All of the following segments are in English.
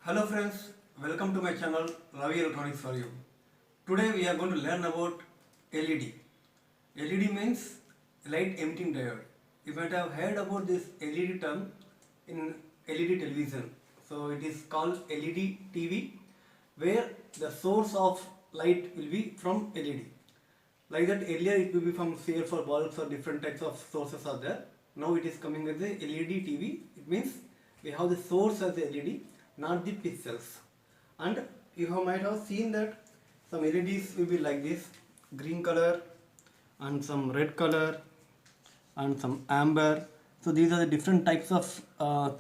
Hello friends, welcome to my channel Ravi Electronics for you. Today we are going to learn about LED. LED means light emitting diode. You might have heard about this LED term in LED television. So it is called LED TV, where the source of light will be from LED. Like that earlier it will be from sphere for bulbs or different types of sources are there. Now it is coming as a LED TV. It means we have the source as a LED, not the pixels. And you might have seen that some LEDs will be like this, green color and some red color and some amber. So these are the different types of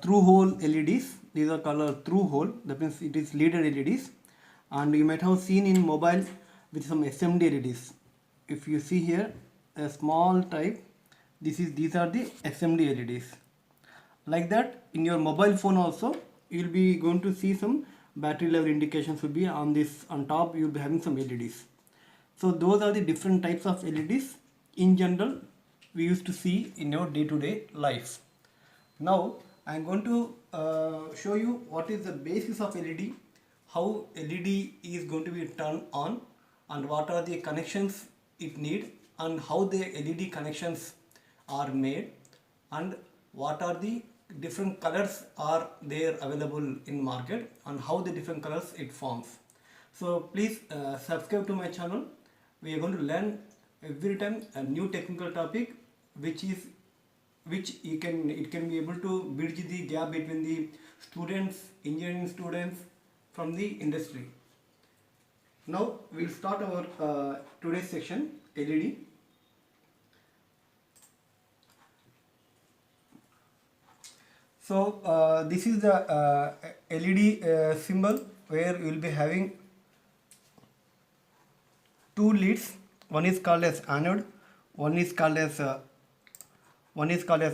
through hole LEDs. These are called through hole. That means it is leaded LEDs. And you might have seen in mobile with some SMD LEDs. If you see here a small type, these are the SMD LEDs. Like that in your mobile phone also you will be going to see some battery level indications will be on this. On top you will be having some LEDs. So those are the different types of LEDs in general we used to see in your day-to-day life. Now I am going to show you what is the basis of LED, how LED is going to be turned on, and what are the connections it need, and how the LED connections are made, and what are the different colors are there available in market, and how the different colors it forms. So please subscribe to my channel. We are going to learn every time a new technical topic which it can be able to bridge the gap between the students, engineering students from the industry. Now we'll start our today's section, LED. So this is the LED symbol, where we will be having two leads. One is called as anode, one is called as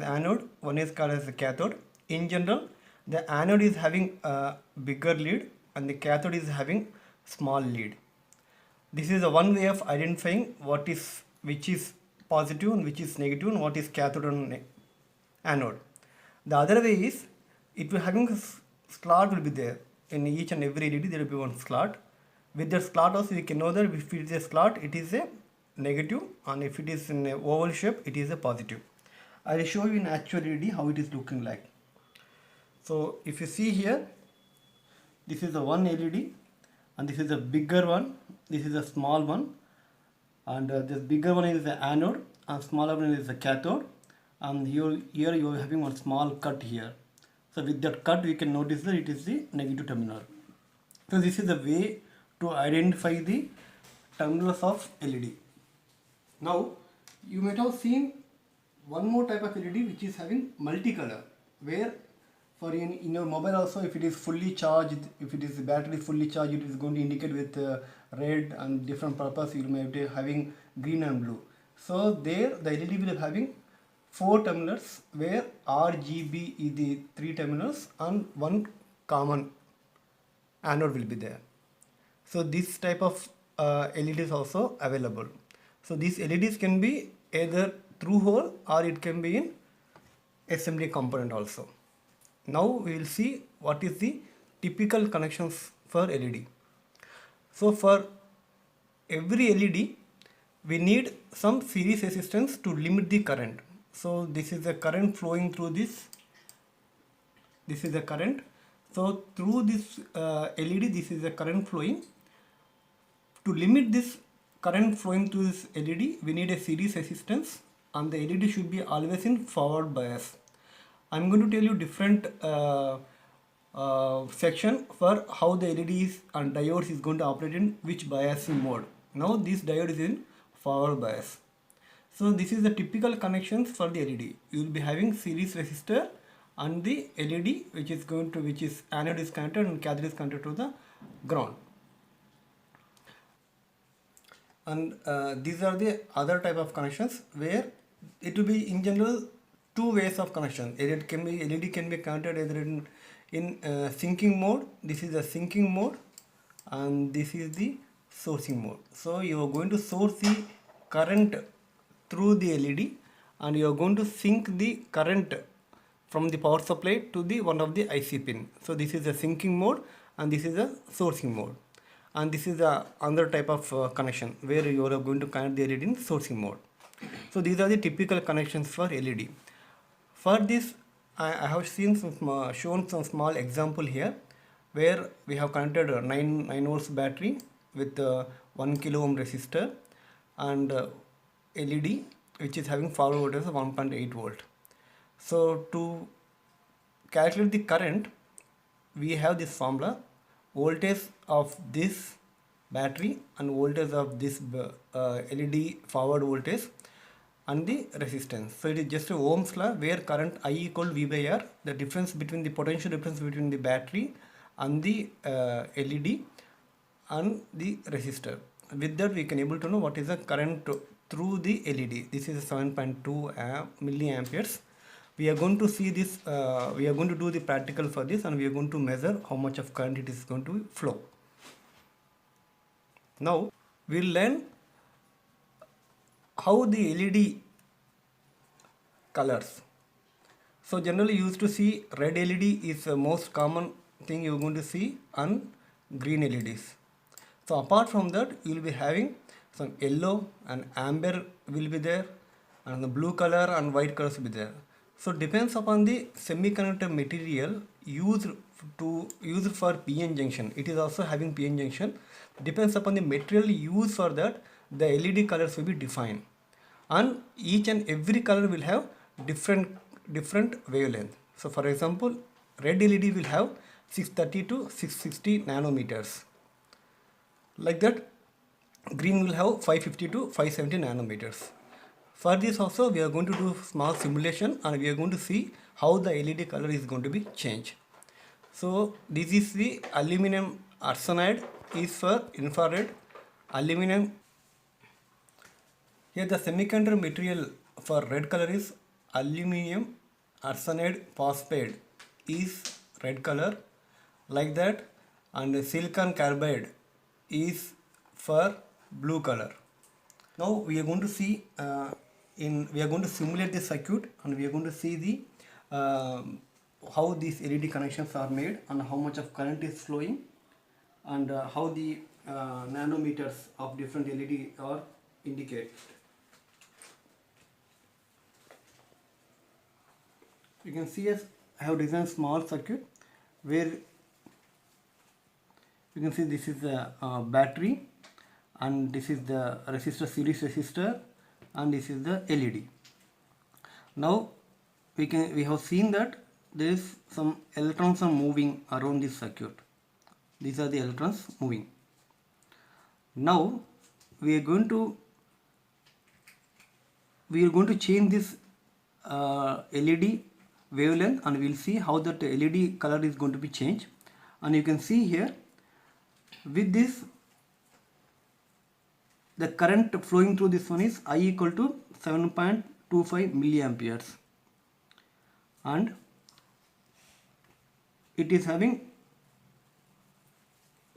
anode, one is called as cathode. In general, the anode is having a bigger lead and the cathode is having small lead. This is the one way of identifying which is positive and which is negative, and what is cathode and anode. The other way is it will having a slot will be there in each and every LED. There will be one slot. With that slot also we can know that if it is a slot it is a negative, and if it is in a oval shape it is a positive. I will show you in actual LED how it is looking like. So if you see here, this is the one LED and this is a bigger one, this is a small one, and this bigger one is the anode and smaller one is the cathode, and here you are having one small cut here. So with that cut we can notice that it is the negative terminal. So this is the way to identify the terminals of LED. Now you might have seen one more type of LED which is having multicolor, where for in your mobile also, if it is fully charged, if it is battery fully charged, it is going to indicate with red, and different purpose you may be having green and blue. So there the LED will be having 4 terminals, where RGB is the 3 terminals and one common anode will be there. So this type of LED is also available. So these LEDs can be either through hole or it can be in SMD component also. Now we will see what is the typical connections for LED. So for every LED we need some series resistance to limit the current. So this is the current flowing through this. This is the current. So through this LED, this is the current flowing. To limit this current flowing through this LED, we need a series resistance, and the LED should be always in forward bias. I'm going to tell you different section for how the LEDs and diodes is going to operate in which biasing mode. Now this diode is in forward bias. So this is the typical connections for the LED. You will be having series resistor and the LED which is anode is connected and cathode is connected to the ground. And these are the other type of connections, where it will be in general 2 ways of connection. LED can be connected either in syncing mode. This is the syncing mode and this is the sourcing mode. So you are going to source the current through the LED and you are going to sync the current from the power supply to the one of the IC pin. So this is the syncing mode, and this is a sourcing mode, and this is a another type of connection where you are going to connect the LED in sourcing mode. So these are the typical connections for LED. For this, I have seen shown some small example here, where we have connected a 9 volts battery with 1 kilo ohm resistor and LED which is having forward voltage of 1.8 volt. So to calculate the current, we have this formula: voltage of this battery and voltage of this LED forward voltage and the resistance. So it is just a Ohm's law where current I equal V by R, the difference between the potential difference between the battery and the LED and the resistor. With that we can able to know what is the current through the LED. This is 7.2 milliamperes. We are going to see this, we are going to do the practical for this, and we are going to measure how much of current it is going to flow. Now we will learn how the LED colors. So generally you used to see red LED is the most common thing you are going to see, and green LEDs. So apart from that, you will be having some yellow and amber will be there, and the blue color and white colors will be there. So depends upon the semiconductor material used for PN junction. It is also having PN junction. Depends upon the material used for that, the LED colors will be defined, and each and every color will have different wavelength. So for example, red LED will have 630 to 660 nanometers. Like that, green will have 550 to 570 nanometers. For this also we are going to do small simulation, and we are going to see how the LED color is going to be changed. So this is the aluminum arsenide is for infrared. Aluminum, here the semiconductor material for red color is aluminum arsenide phosphide is red color, like that, and silicon carbide is for blue color. Now we are going to see we are going to simulate the circuit, and we are going to see the how these LED connections are made and how much of current is flowing, and how the nanometers of different LED are indicated. You can see as I have designed small circuit where you can see this is the battery, and this is the resistor, series resistor, and this is the LED. Now we have seen that there is some electrons are moving around this circuit. These are the electrons moving. Now we are going to change this LED wavelength, and we will see how that LED color is going to be changed. And you can see here, with this, the current flowing through this one is I equal to 7.25 milliamperes, and it is having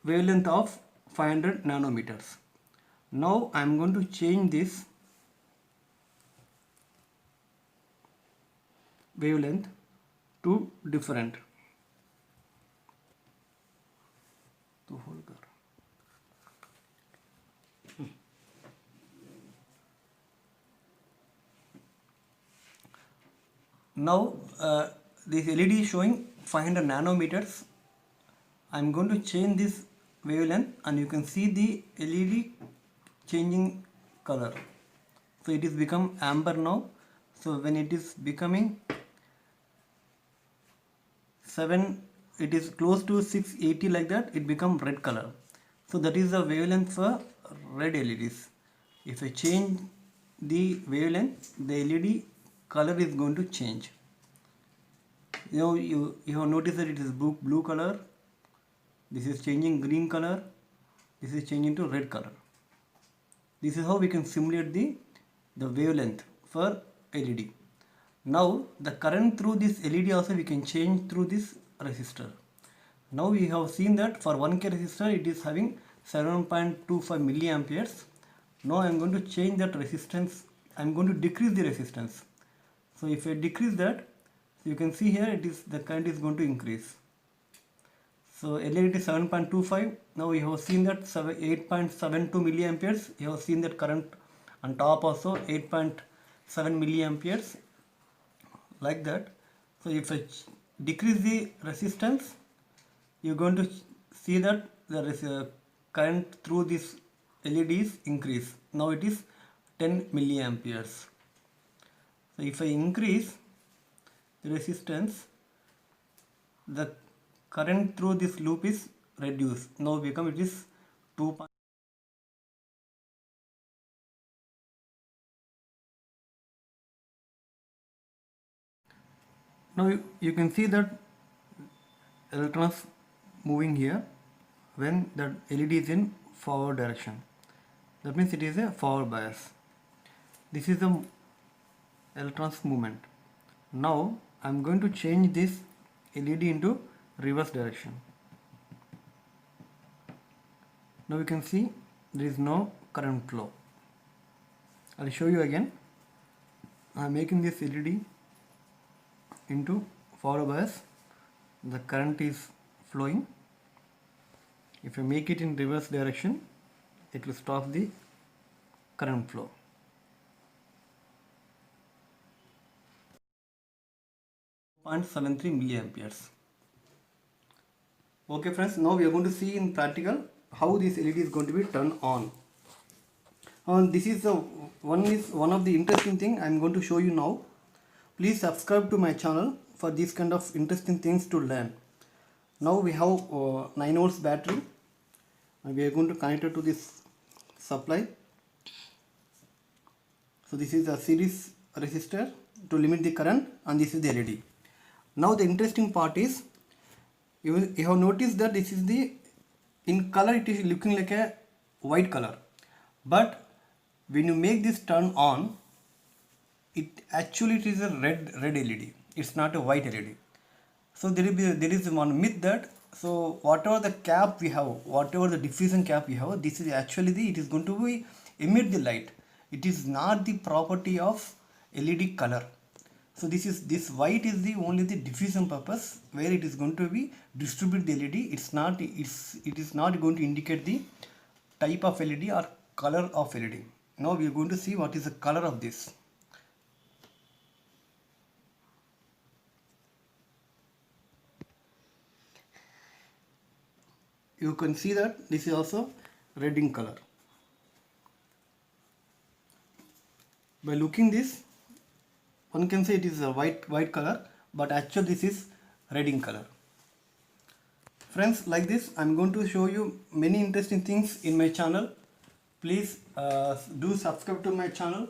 wavelength of 500 nanometers. Now I am going to change this wavelength to different. तो hold कर. Now this LED is showing 500 nanometers. I am going to change this wavelength, and you can see the LED changing color. So it is become amber now. So when it is becoming 7, it is close to 680, like that, it become red color. So that is the wavelength for red LEDs. If I change the wavelength, the LED color is going to change. You have noticed that it is blue color, this is changing green color, this is changing to red color. This is how we can simulate the wavelength for LED. Now the current through this LED also we can change through this resistor. Now we have seen that for 1K resistor it is having 7.25 milliamperes. Now I am going to change that resistance. I am going to decrease the resistance. So if I decrease that, you can see here it is the current is going to increase. So LED is 7.25. Now we have seen that 8.72 milliamperes. You have seen that current on top also 8.7 milliamperes, like that. So if I decrease the resistance, you're going to see that there is a current through this LEDs increase. Now it is 10 milliamperes. So if I increase the resistance, the current through this loop is reduced. Now it is 2. Now you can see that electrons moving here when the LED is in forward direction. That means it is a forward bias. This is the electrons movement. Now I am going to change this LED into reverse direction. Now you can see there is no current flow. I will show you again. I am making this LED into forward bias. The current is flowing. If I make it in reverse direction, it will stop the current flow. .73 milliamperes. Okay friends, now we are going to see in practical how this LED is going to be turned on. This is one of the interesting thing I am going to show you now. Please subscribe to my channel for this kind of interesting things to learn. Now we have 9 volts battery. We are going to connect it to this supply. So this is a series resistor to limit the current, and this is the LED. Now the interesting part is you have noticed that this is the, in color it is looking like a white color, but when you make this turn on, it is a red LED. It's not a white LED. So there is one myth that, so whatever the cap we have, whatever the diffusion cap we have, this is actually it is going to be emit the light. It is not the property of LED color. So this white is the only the diffusion purpose, where it is going to be distribute the LED. It is not going to indicate the type of LED or color of LED. Now we are going to see what is the color of this. You can see that this is also red in color. By looking this, one can say it is a white color, but actually this is red in color. Friends, like this I am going to show you many interesting things in my channel. Please do subscribe to my channel,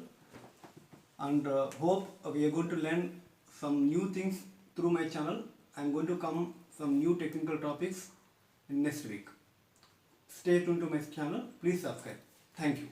and hope we are going to learn some new things through my channel. I am going to come some new technical topics in next week. Stay tuned to my channel. Please subscribe. Thank you.